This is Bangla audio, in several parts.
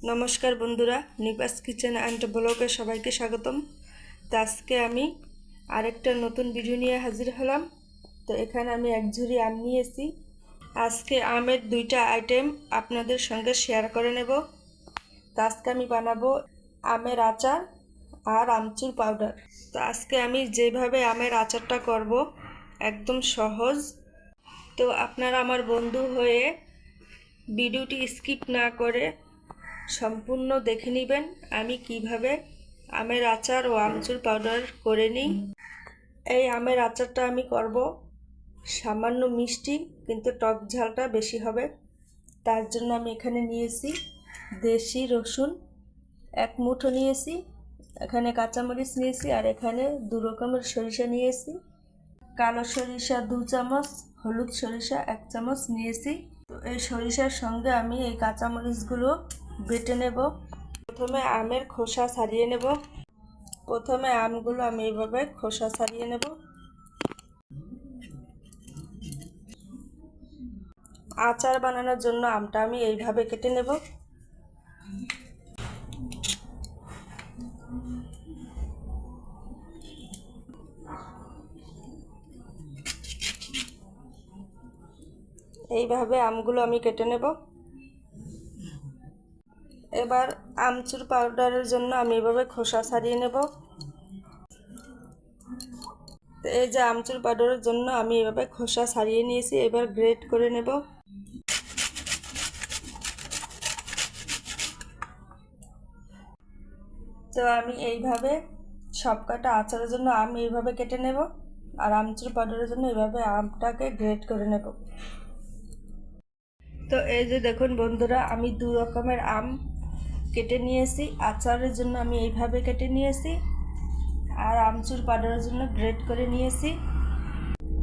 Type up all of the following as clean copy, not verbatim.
নমস্কার বন্ধুরা, নিবাস কিচেন অ্যান্ড ব্লগে সবাইকে স্বাগতম। তো আজকে আমি আরেকটা নতুন ভিডিও নিয়ে হাজির হলাম। তো এখানে আমি এক ঝুড়ি আম নিয়েছি। আজকে আমের দুইটা আইটেম আপনাদের সঙ্গে শেয়ার করে নেব। তো আজকে আমি বানাবো আমের আচার আর আমচুর পাউডার। তো আজকে আমি যেভাবে আমের আচারটা করব একদম সহজ। তো আপনারা আমার বন্ধু হয়ে ভিডিওটি স্কিপ না করে সম্পূর্ণ দেখে নেবেন আমি কিভাবে আমের আচার ও আমচুর পাউডার করে নিই। এই আমের আচারটা আমি করব সামান্য মিষ্টি, কিন্তু টক ঝালটা বেশি হবে। তার জন্য আমি এখানে নিয়েছি দেশি রসুন এক মুঠো নিয়েছি, এখানে কাঁচামরিচ নিয়েছি, আর এখানে দু রকমের সরিষা নিয়েছি। কালো সরিষা 2 চামচ, হলুদ সরিষা 1 চামচ নিয়েছি। তো এই সরিষার সঙ্গে আমি এই কাঁচামরিচগুলো বেটে নেব। প্রথমে আমের খোসা ছাড়িয়ে নেব। প্রথমে আমগুলো আমি এইভাবে খোসা ছাড়িয়ে নেব। আচার বানানোর জন্য আমটা আমি এইভাবে কেটে নেব। এইভাবে আমগুলো আমি কেটে নেব। এবার আমচুর পাউডারের জন্য আমি এইভাবে খোসা ছাড়িয়ে নেব। তো এই যে আমচুর পাউডারের জন্য আমি এইভাবে খোসা ছাড়িয়ে নিয়েছি, এবার গ্রেট করে নেব। তো আমি এইভাবে সবকটা আচারের জন্য আমি এইভাবে কেটে নেব, আর আমচুর পাউডারের জন্য এইভাবে আমটাকে গ্রেট করে নেব। তো এই যে দেখুন বন্ধুরা, আমি 2 রকমের আম কেটে নিয়েছি। আচারের জন্য আমি এইভাবে কেটে নিয়েছি, আর আমচুর পাউডারের জন্য গ্রেট করে নিয়েছি।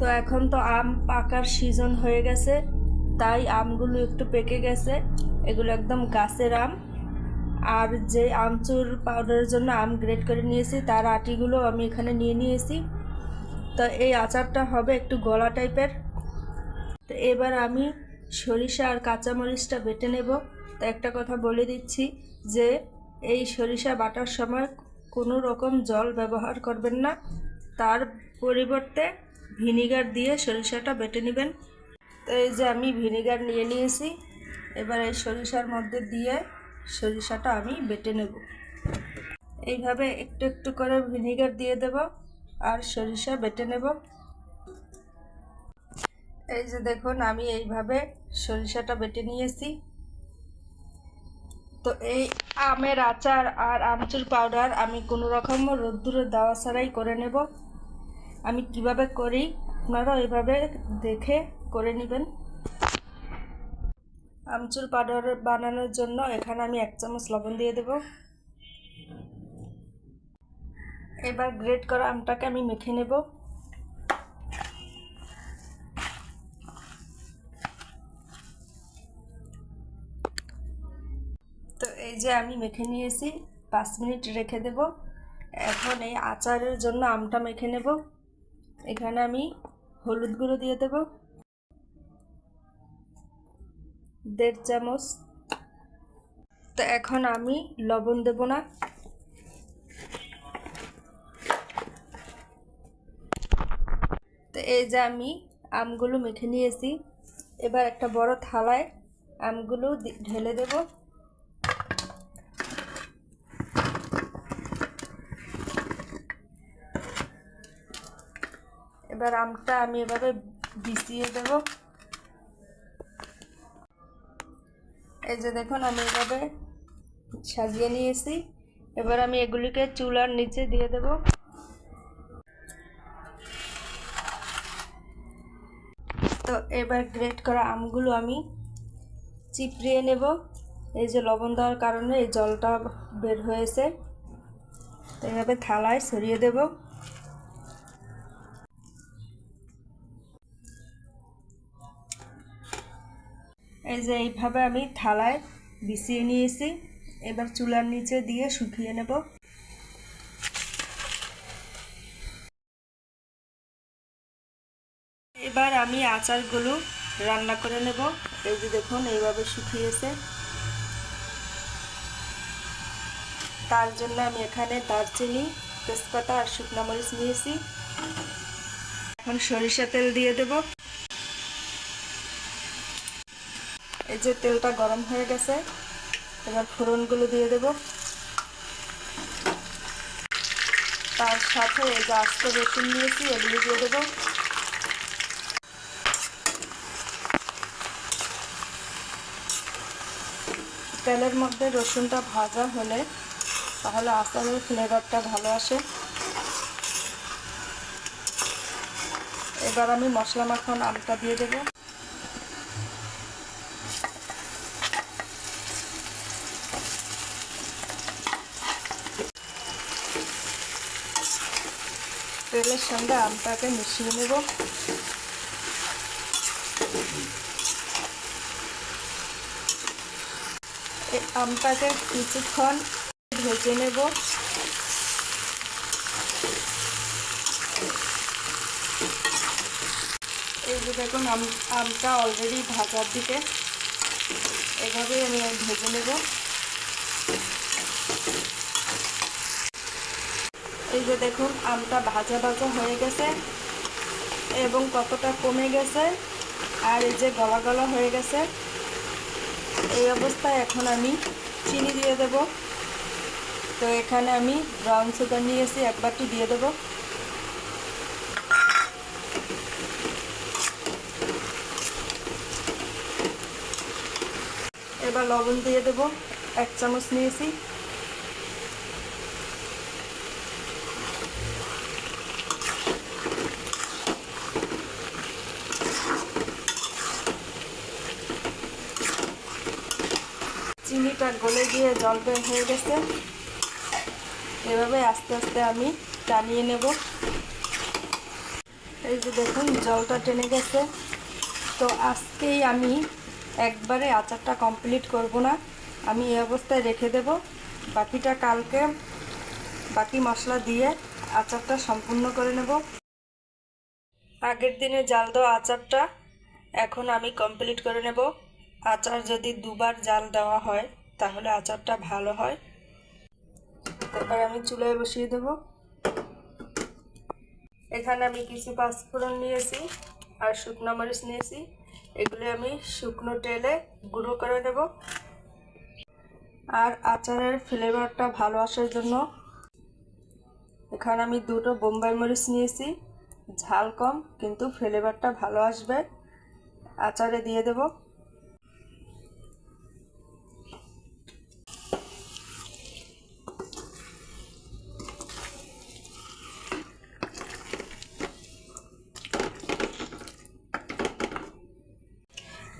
তো এখন তো আম পাকার সিজন হয়ে গেছে, তাই আমগুলো একটু পেকে গেছে। এগুলো একদম গাছের আম। আর যে আমচুর পাউডারের জন্য আম গ্রেট করে নিয়েছি তার আটিগুলো আমি এখানে নিয়ে নিয়েছি। তো এই আচারটা হবে একটু গলা টাইপের। তো এবার আমি সরিষা আর কাঁচামরিচটা বেটে নেব। তো একটা কথা বলে দিচ্ছি যে এই সরিষা বাটার সময় কোনো রকম জল ব্যবহার করবেন না, তার পরিবর্তে ভিনিগার দিয়ে সরিষাটা বেটে নেবেন। তো এই যে আমি ভিনিগার নিয়ে নিয়েছি, এবার এই সরিষার মধ্যে দিয়ে সরিষাটা আমি বেটে নেব। এইভাবে একটু একটু করে ভিনিগার দিয়ে দেব আর সরিষা বেটে নেব। এই যে দেখুন আমি এইভাবে সরিষাটা বেটে নিয়েছি। তো এই আমের আচার আর আমচুর পাউডার আমি কোনো রকম রোদ্দুরে দেওয়া ছাড়াই করে নেব। আমি কিভাবে করি আপনারা এইভাবে দেখে করে নেবেন। আমচুর পাউডার বানানোর জন্য এখানে আমি 1 চামচ লবণ দিয়ে দেব। এবার গ্রেট করা আমটাকে আমি মেখে নেব। তো এই যে আমি মেখে নিয়েছি, 5 মিনিট রেখে দেব। এখন এই আচারের জন্য আমটা মেখে নেব। এখানে আমি হলুদ গুঁড়ো দিয়ে দেব 1.5 চামচ। তো এখন আমি লবণ দেব না। তো এই যে আমি আমগুলো মেখে নিয়েছি, এবার একটা বড় থালায় আমগুলো ঢেলে দেব। এবার আমটা আমি এভাবে বিছিয়ে দেব। এই যে দেখুন আমি এভাবে সাজিয়ে নিয়েছি। এবার আমি এগুলিকে চুলার নিচে দিয়ে দেব। তো এবার গ্রেট করা আমগুলো আমি চিপড়িয়ে নেব। এই যে লবণ দেওয়ার কারণে এই জলটা বের হয়েছে। তো এভাবে থালায় ছড়িয়ে দেব। এই যে এইভাবে আমি থালায় বিছিয়ে নিয়েছি। এবার চুলার নিচে দিয়ে শুকিয়ে নেব। এবার আমি আচারগুলো রান্না করে নেব। এই যে দেখুন এইভাবে শুকিয়েছে। তার জন্য আমি এখানে দারচিনি, তেজপাতা আর শুকনো মরিচ নিয়েছি। এখন সরিষা তেল দিয়ে দেব। এই যে তেলটা গরম হয়ে গেছে, এবার ফোড়নগুলো দিয়ে দেব। তার সাথে এই যে আস্ত রসুন নিয়েছি, এগুলো দিয়ে দেব। তেলের মধ্যে রসুনটা ভাজা হলে তাহলে আচারের ফ্লেভারটা ভালো আসে। এবার আমি মশলা মাখানো আমটা দিয়ে দেব। তেলের সঙ্গে আমটাকে মিশিয়ে নেব। এই আমটাকে কিছুক্ষণ ভেজে নেব। এই যে দেখুন আমটা অলরেডি ভাজার দিকে, এভাবেই আমি ভেজে নেব। এই যে দেখুন আমটা ভাজা ভাজা হয়ে গেছে এবং কতটা কমে গেছে, আর এই যে গলা গলা হয়ে গেছে। এই অবস্থায় এখন আমি চিনি দিয়ে দেব। তো এখানে আমি ব্রাউন সুগার নিয়েছি, এক বাটি দিয়ে দেব। এবার লবণ দিয়ে দেব, 1 চামচ নিয়েছি। চিনিটা গলে গিয়ে জল বের হয়ে গেছে, এভাবে আস্তে আস্তে আমি টানিয়ে নেব। এই যে দেখুন জলটা টেনে গেছে। তো আজকেই আমি একবারে আচারটা কমপ্লিট করব না, আমি এই অবস্থায় রেখে দেব। বাকিটা কালকে বাকি মশলা দিয়ে আচারটা সম্পূর্ণ করে নেব। আগের দিনে জাল দেওয়া আচারটা এখন আমি কমপ্লিট করে নেব। আচার যদি দুবার জাল দেওয়া হয় তাহলে আচারটা ভালো হয়। এবার আমি চুলায় বসিয়ে দেব। এখানে আমি কিছু পাঁচফোড়ন নিয়েছি আর শুকনো মরিচ নিয়েছি, এগুলো আমি শুকনো তেলে গুঁড়ো করে নেব। আর আচারের ফ্লেভারটা ভালো আসার জন্য এখানে আমি 2টো বোম্বাই মরিচ নিয়েছি, ঝাল কম কিন্তু ফ্লেভারটা ভালো আসবে। আচারে দিয়ে দেব।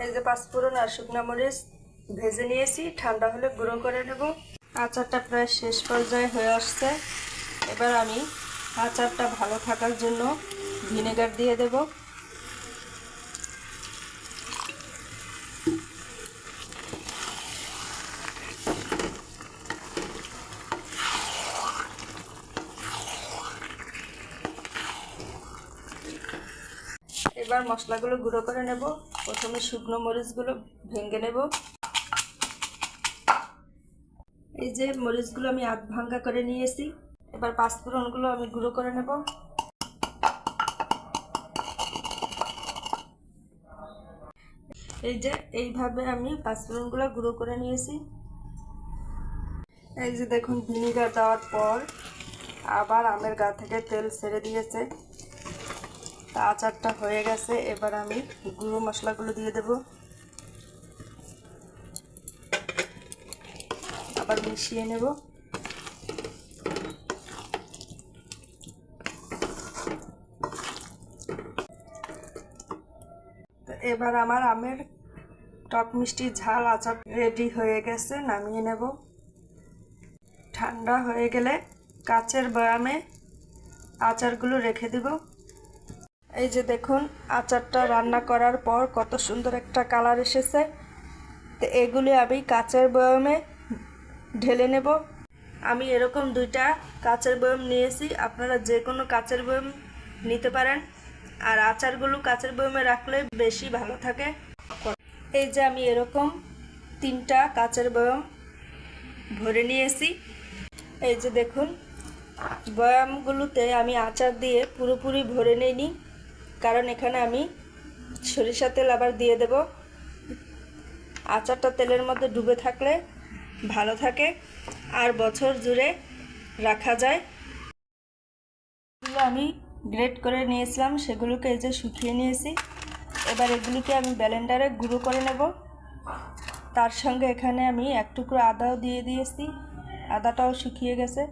এই যে পাঁচফোড়ন আর শুকনো মরিচ ভেজে নিয়েছি, ঠান্ডা হলে গুঁড়ো করে নেব। আচারটা প্রায় শেষ পর্যায়ে হয়ে আসছে। এবার আমি আচারটা ভালো থাকার জন্য ভিনেগার দিয়ে দেব। এবার মশলাগুলো গুঁড়ো করে নেব। প্রথমে শুকনো মরিচগুলো ভেঙে নেব। এই যে মরিচগুলো আমি আধ ভাঙ্গা করে নিয়েছি। এবার পাঁচফোড়নগুলো আমি গুঁড়ো করে নেব। এই যে এইভাবে আমি পাঁচফোড়নগুলো গুঁড়ো করে নিয়েছি। এই যে দেখুন ভিনেগার দেওয়ার পর আবার আমের গা থেকে তেল ছেড়ে দিয়েছে। তা আচারটা হয়ে গেছে। এবার আমি গুঁড়ো মশলাগুলো দিয়ে দেব, আবার মিশিয়ে নেব। এবার আমার আমের টক মিষ্টি ঝাল আচার রেডি হয়ে গেছে, নামিয়ে নেব। ঠান্ডা হয়ে গেলে কাচের বয়ামে আচারগুলো রেখে দেব। এই যে দেখুন আচারটা রান্না করার পর কত সুন্দর একটা কালার এসেছে। তো এগুলি আমি কাচের বয়ামে ঢেলে নেব। আমি এরকম 2টা কাচের বয়াম নিয়েছি, আপনারা যে কোনো কাচের বয়াম নিতে পারেন। আর আচারগুলো কাচের বয়ামে রাখলে বেশি ভালো থাকে। এই যে আমি এরকম 3টা কাচের বয়াম ভরে নিয়েছি। এই যে দেখুন, বয়ামগুলোতে আমি আচার দিয়ে পুরোপুরি ভরে নিইনি, কারণ এখানে আমি সরিষা তেল আবার দিয়ে দেব। আচারটা তেলের মধ্যে ডুবে থাকলে ভালো থাকে আর বছর জুড়ে রাখা যায়। এগুলো আমি গ্রেট করে নিয়েছিলাম, সেগুলোকে এই যে শুকিয়ে নিয়েছি। এবার এগুলিকে আমি ব্লেন্ডারে গুঁড়ো করে নেব। তার সঙ্গে এখানে আমি এক টুকরো আদাও দিয়ে দিয়েছি, আদাটাও শুকিয়ে গেছে।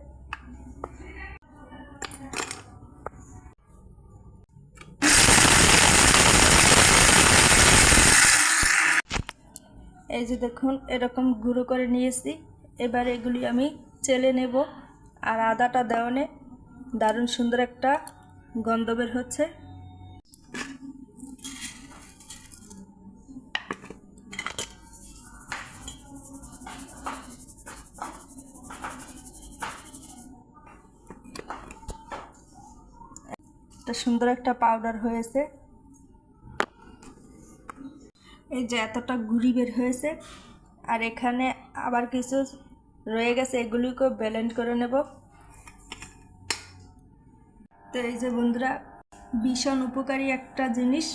এই যে দেখুন, এরকম গুঁড়ো করে নিয়েছি। এবার এগুলি আমি চেলে নেব। আর আদাটা দেওয়ানে দারুণ সুন্দর একটা গন্ধ বের হচ্ছে। একটা সুন্দর একটা পাউডার হয়েছে। এই যে এতটা গুঁড়ি বের হয়েছে। আর এখানে আবার কিছু রয়ে গেছে, এগুলিকেও ব্লেন্ড করে নেব। তো এই যে বন্ধুরা, ভীষণ উপকারী একটা জিনিস।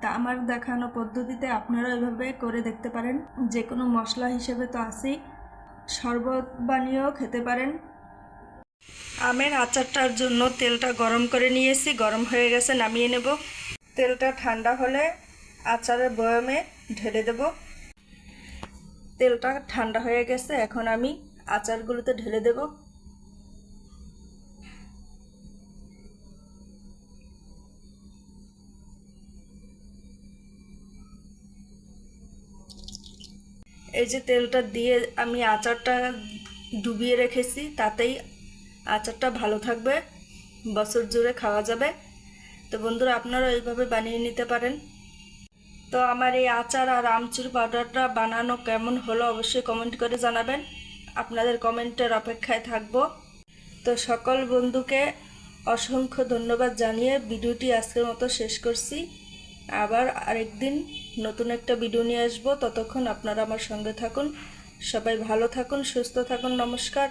তা আমার দেখানো পদ্ধতিতে আপনারা এভাবে করে দেখতে পারেন। যে কোনো মশলা হিসেবে তো আছেই, শরবত বানিয়েও খেতে পারেন। আমের আচারটার জন্য তেলটা গরম করে নিয়েছি, গরম হয়ে গেছে, নামিয়ে নেব। তেলটা ঠান্ডা হলে আচারের বয়ামে ঢেলে দেব। তেলটা ঠান্ডা হয়ে গেছে, এখন আমি আচারগুলোতে ঢেলে দেব। এই যে তেলটা দিয়ে আমি আচারটা ডুবিয়ে রেখেছি, তাতেই আচারটা ভালো থাকবে, বছর জুড়ে খাওয়া যাবে। তো বন্ধুরা, আপনারা এইভাবে বানিয়ে নিতে পারেন। তো আমার এই আচার আর আমচুর পাউডারটা বানানো কেমন হলো অবশ্যই কমেন্ট করে জানাবেন। আপনাদের কমেন্টের অপেক্ষায় থাকব। তো সকল বন্ধুকে অসংখ্য ধন্যবাদ জানিয়ে ভিডিওটি আজকের মতো শেষ করছি। আবার আরেকদিন নতুন একটা ভিডিও নিয়ে আসবো। ততক্ষণ আপনারা আমার সঙ্গে থাকুন। সবাই ভালো থাকুন, সুস্থ থাকুন। নমস্কার।